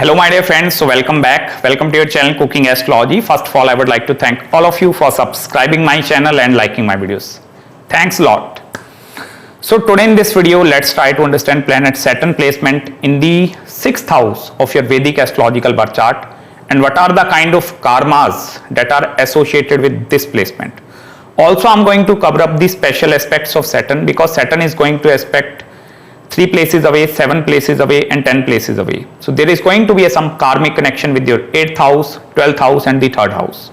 Hello my dear friends, so welcome back. Welcome to your channel Cooking Astrology. First of all, I would like to thank all of you for subscribing my channel and liking my videos. Thanks a lot. So today in this video, let's try to understand planet Saturn placement in the 6th house of your Vedic astrological birth chart and what are the kind of karmas that are associated with this placement. Also, I'm going to cover up the special aspects of Saturn because Saturn is going to aspect 3 places away, 7 places away and 10 places away. So there is going to be some karmic connection with your 8th house, 12th house and the 3rd house.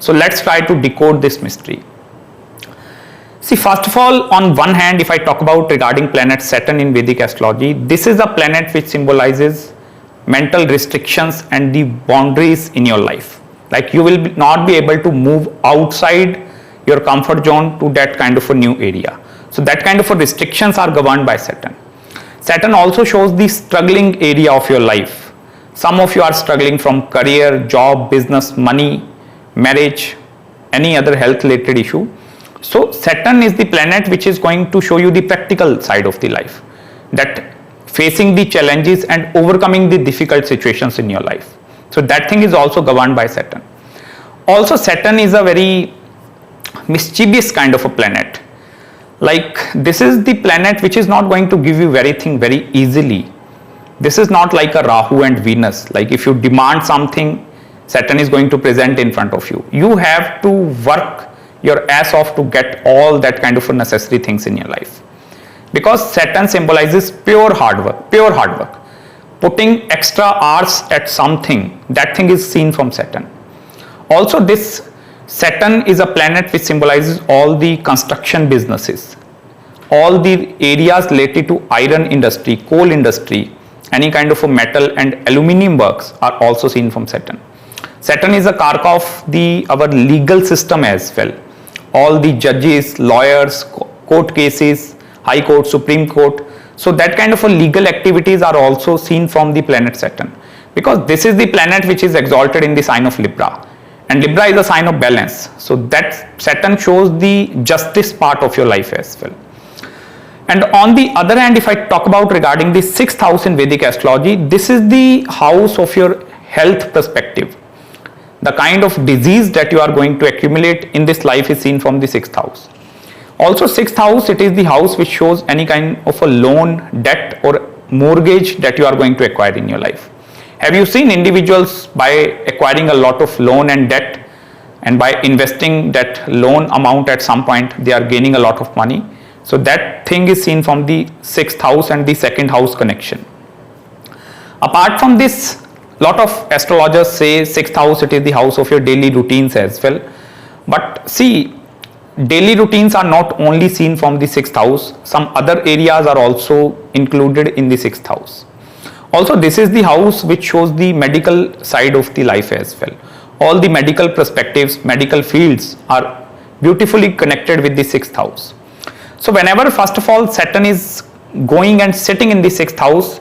So let's try to decode this mystery. See, first of all, on one hand, if I talk about regarding planet Saturn in Vedic astrology, this is a planet which symbolizes mental restrictions and the boundaries in your life. Like you will not be able to move outside your comfort zone to that kind of a new area. So that kind of a restrictions are governed by Saturn. Saturn also shows the struggling area of your life. Some of you are struggling from career, job, business, money, marriage, any other health related issue. So Saturn is the planet which is going to show you the practical side of the life, that facing the challenges and overcoming the difficult situations in your life. So that thing is also governed by Saturn. Also Saturn is a very mischievous kind of a planet. Like this is the planet which is not going to give you everything very easily. This is not like a Rahu and Venus. Like if you demand something, Saturn is going to present in front of you. You have to work your ass off to get all that kind of necessary things in your life. Because Saturn symbolizes pure hard work. Putting extra hours at something, that thing is seen from Saturn. Also this Saturn is a planet which symbolizes all the construction businesses, all the areas related to iron industry, coal industry, any kind of a metal and aluminium works are also seen from Saturn. Saturn is a karka of our legal system as well. All the judges, lawyers, court cases, High Court, Supreme Court. So that kind of a legal activities are also seen from the planet Saturn, because this is the planet which is exalted in the sign of Libra. And Libra is a sign of balance. So that Saturn shows the justice part of your life as well. And on the other hand, if I talk about regarding the 6th house in Vedic astrology, this is the house of your health perspective. The kind of disease that you are going to accumulate in this life is seen from the 6th house. Also 6th house, it is the house which shows any kind of a loan, debt or mortgage that you are going to acquire in your life. Have you seen individuals by acquiring a lot of loan and debt and by investing that loan amount at some point they are gaining a lot of money? So that thing is seen from the 6th house and the 2nd house connection. Apart from this, lot of astrologers say 6th house, it is the house of your daily routines as well. But see, daily routines are not only seen from the 6th house, some other areas are also included in the 6th house. Also, this is the house which shows the medical side of the life as well. All the medical perspectives, medical fields are beautifully connected with the 6th house. So whenever, first of all, Saturn is going and sitting in the 6th house,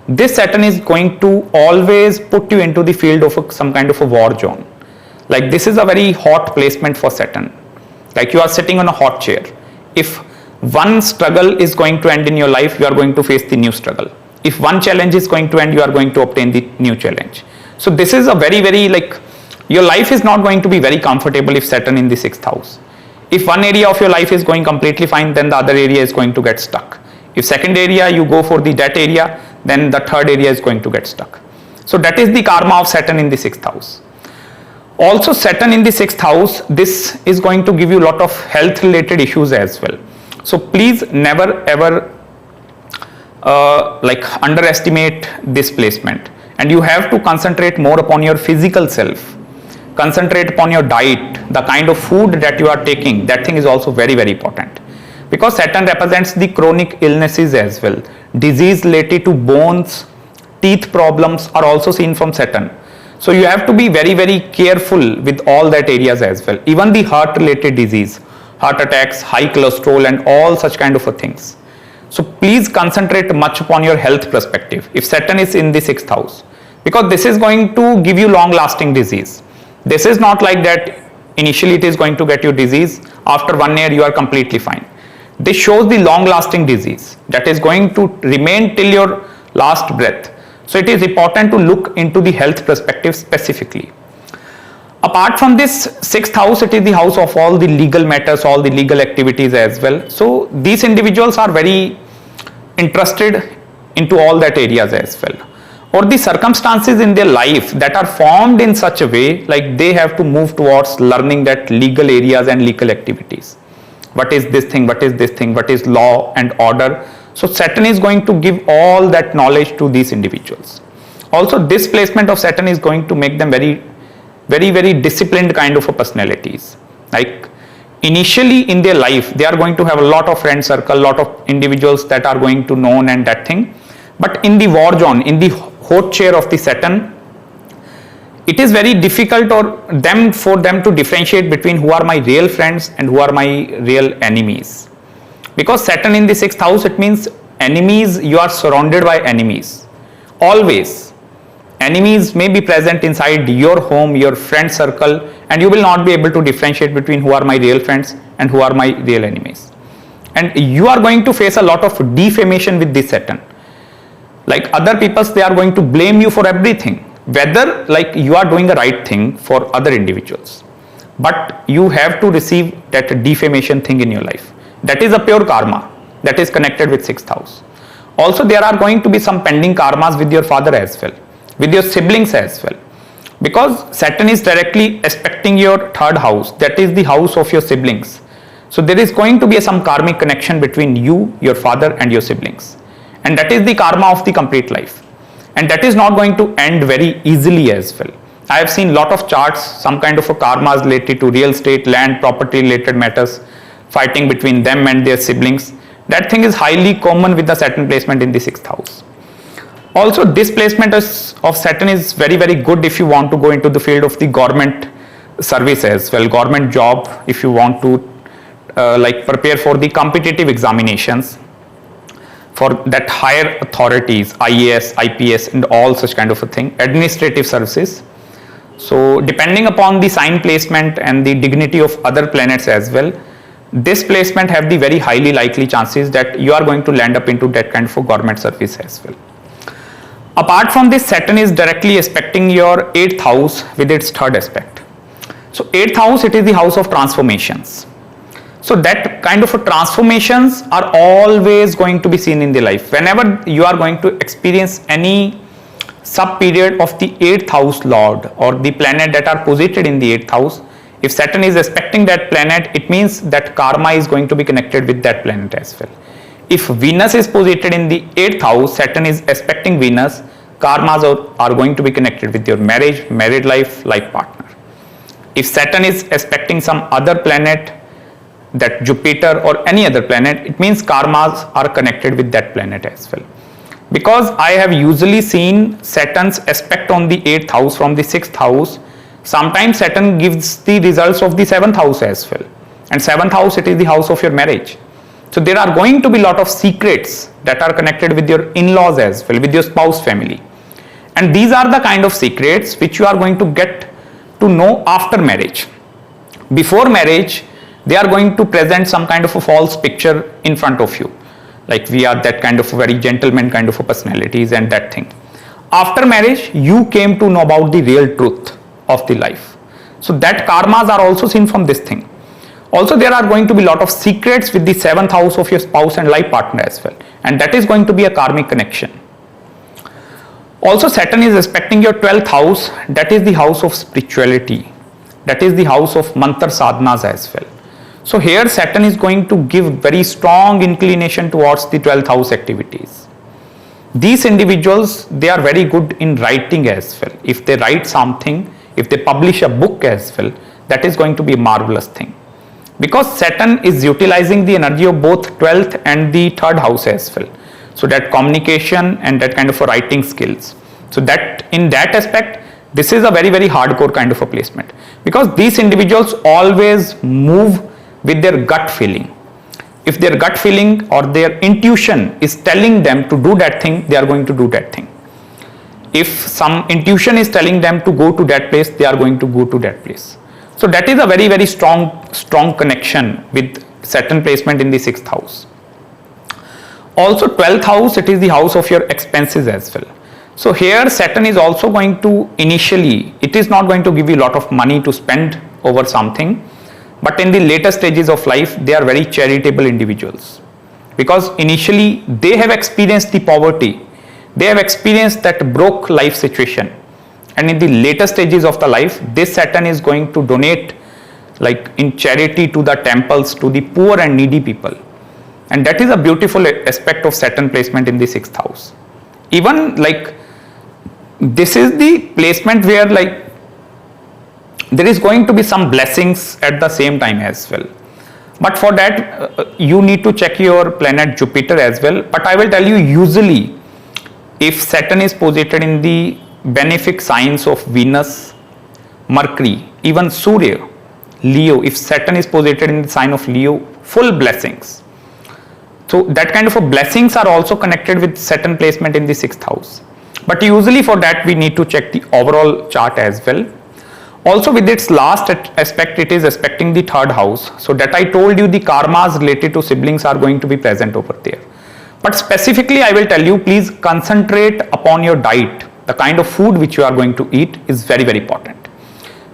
this Saturn is going to always put you into the field of some kind of a war zone. Like this is a very hot placement for Saturn. Like you are sitting on a hot chair. If one struggle is going to end in your life, you are going to face the new struggle. If one challenge is going to end, you are going to obtain the new challenge. So this is a very like, your life is not going to be very comfortable if Saturn in the 6th house. If one area of your life is going completely fine, then the other area is going to get stuck. If second area you go for the debt area, then the third area is going to get stuck. So that is the karma of Saturn in the 6th house. Also Saturn in the 6th house, this is going to give you a lot of health related issues as well. So please never ever like underestimate this placement, and you have to concentrate more upon your physical self. Concentrate upon your diet, the kind of food that you are taking. That thing is also very important, because Saturn represents the chronic illnesses as well. Disease related to bones, teeth problems are also seen from Saturn. So you have to be very careful with all that areas as well. Even the heart related disease, heart attacks, high cholesterol and all such kind of things. So please concentrate much upon your health perspective if Saturn is in the 6th house, because this is going to give you long lasting disease. This is not like that initially it is going to get you disease, after 1 year you are completely fine. This shows the long lasting disease that is going to remain till your last breath. So it is important to look into the health perspective specifically. Apart from this 6th house, it is the house of all the legal matters, all the legal activities as well. So these individuals are very interested into all that areas as well. Or the circumstances in their life that are formed in such a way, like they have to move towards learning that legal areas and legal activities. What is this thing, what is this thing, what is law and order. So Saturn is going to give all that knowledge to these individuals. Also this placement of Saturn is going to make them very disciplined kind of a personalities. Like initially in their life, they are going to have a lot of friend circle, lot of individuals that are going to know and that thing. But in the war zone, in the hot chair of the Saturn, it is very difficult for them to differentiate between who are my real friends and who are my real enemies. Because Saturn in the 6th house, it means enemies, you are surrounded by enemies. Always. Enemies may be present inside your home, your friend circle, and you will not be able to differentiate between who are my real friends and who are my real enemies. And you are going to face a lot of defamation with this Saturn. Like other people, they are going to blame you for everything, whether like you are doing the right thing for other individuals. But you have to receive that defamation thing in your life. That is a pure karma that is connected with 6th house. Also, there are going to be some pending karmas with your father as well, with your siblings as well. Because Saturn is directly aspecting your 3rd house, that is the house of your siblings. So there is going to be some karmic connection between you, your father and your siblings. And that is the karma of the complete life. And that is not going to end very easily as well. I have seen lot of charts, some kind of a karmas related to real estate, land, property related matters, fighting between them and their siblings. That thing is highly common with the Saturn placement in the 6th house. Also, this placement of Saturn is very good if you want to go into the field of the government service as well, government job, if you want to like prepare for the competitive examinations for that higher authorities, IAS, IPS and all such kind of a thing, administrative services. So depending upon the sign placement and the dignity of other planets as well, this placement have the very highly likely chances that you are going to land up into that kind of a government service as well. Apart from this, Saturn is directly aspecting your 8th house with its 3rd aspect. So 8th house, it is the house of transformations. So that kind of a transformations are always going to be seen in the life. Whenever you are going to experience any sub period of the 8th house lord or the planet that are posited in the 8th house, if Saturn is aspecting that planet, it means that karma is going to be connected with that planet as well. If Venus is posited in the 8th house, Saturn is aspecting Venus, karmas are going to be connected with your marriage, married life, life partner. If Saturn is aspecting some other planet, that Jupiter or any other planet, it means karmas are connected with that planet as well. Because I have usually seen Saturn's aspect on the 8th house from the 6th house, sometimes Saturn gives the results of the 7th house as well. And 7th house, it is the house of your marriage. So there are going to be lot of secrets that are connected with your in-laws as well, with your spouse family. And these are the kind of secrets which you are going to get to know after marriage. Before marriage, they are going to present some kind of a false picture in front of you. Like we are that kind of a very gentleman kind of a personalities and that thing. After marriage, you came to know about the real truth of the life. So that karmas are also seen from this thing. Also, there are going to be lot of secrets with the 7th house of your spouse and life partner as well. And that is going to be a karmic connection. Also, Saturn is aspecting your 12th house. That is the house of spirituality. That is the house of mantra sadhanas as well. So here Saturn is going to give very strong inclination towards the 12th house activities. These individuals, they are very good in writing as well. If they write something, if they publish a book as well, that is going to be a marvelous thing. Because Saturn is utilizing the energy of both 12th and the 3rd house as well. So that communication and that kind of a writing skills. So that in that aspect, this is a very hardcore kind of a placement. Because these individuals always move with their gut feeling. If their gut feeling or their intuition is telling them to do that thing, they are going to do that thing. If some intuition is telling them to go to that place, they are going to go to that place. So that is a very strong connection with Saturn placement in the 6th house. Also 12th house, it is the house of your expenses as well. So here Saturn is also going to initially, it is not going to give you a lot of money to spend over something, but in the later stages of life they are very charitable individuals, because initially they have experienced the poverty, they have experienced that broke life situation, and in the later stages of the life this Saturn is going to donate like in charity to the temples, to the poor and needy people. And that is a beautiful aspect of Saturn placement in the 6th house. Even like this is the placement where like there is going to be some blessings at the same time as well, but for that you need to check your planet Jupiter as well. But I will tell you, usually if Saturn is posited in the benefic signs of Venus, Mercury, even Surya, Leo, if Saturn is posited in the sign of Leo, full blessings. So that kind of a blessings are also connected with Saturn placement in the 6th house. But usually for that we need to check the overall chart as well. Also with its last aspect, it is aspecting the 3rd house. So that I told you, the karmas related to siblings are going to be present over there. But specifically I will tell you, please concentrate upon your diet. The kind of food which you are going to eat is very, very important.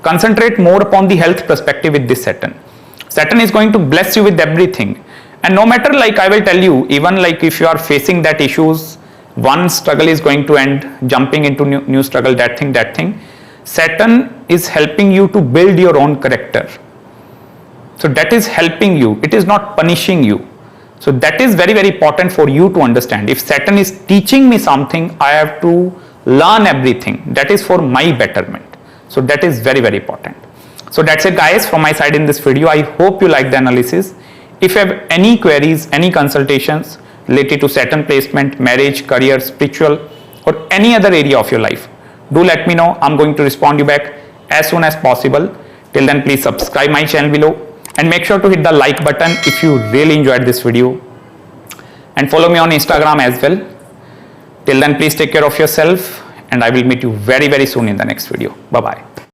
Concentrate more upon the health perspective with this Saturn. Saturn is going to bless you with everything. And no matter, like I will tell you, even like if you are facing that issues, one struggle is going to end, jumping into new struggle, that thing. Saturn is helping you to build your own character. So that is helping you. It is not punishing you. So that is very, very important for you to understand. If Saturn is teaching me something, I have to learn everything. That is for my betterment. So that is very, very important. So that's it guys from my side in this video. I hope you like the analysis. If you have any queries, any consultations related to Saturn placement, marriage, career, spiritual, or any other area of your life, do let me know. I'm going to respond you back as soon as possible. Till then, please subscribe my channel below and make sure to hit the like button if you really enjoyed this video, and follow me on Instagram as well. Till then, please take care of yourself, and I will meet you very, very soon in the next video. Bye bye.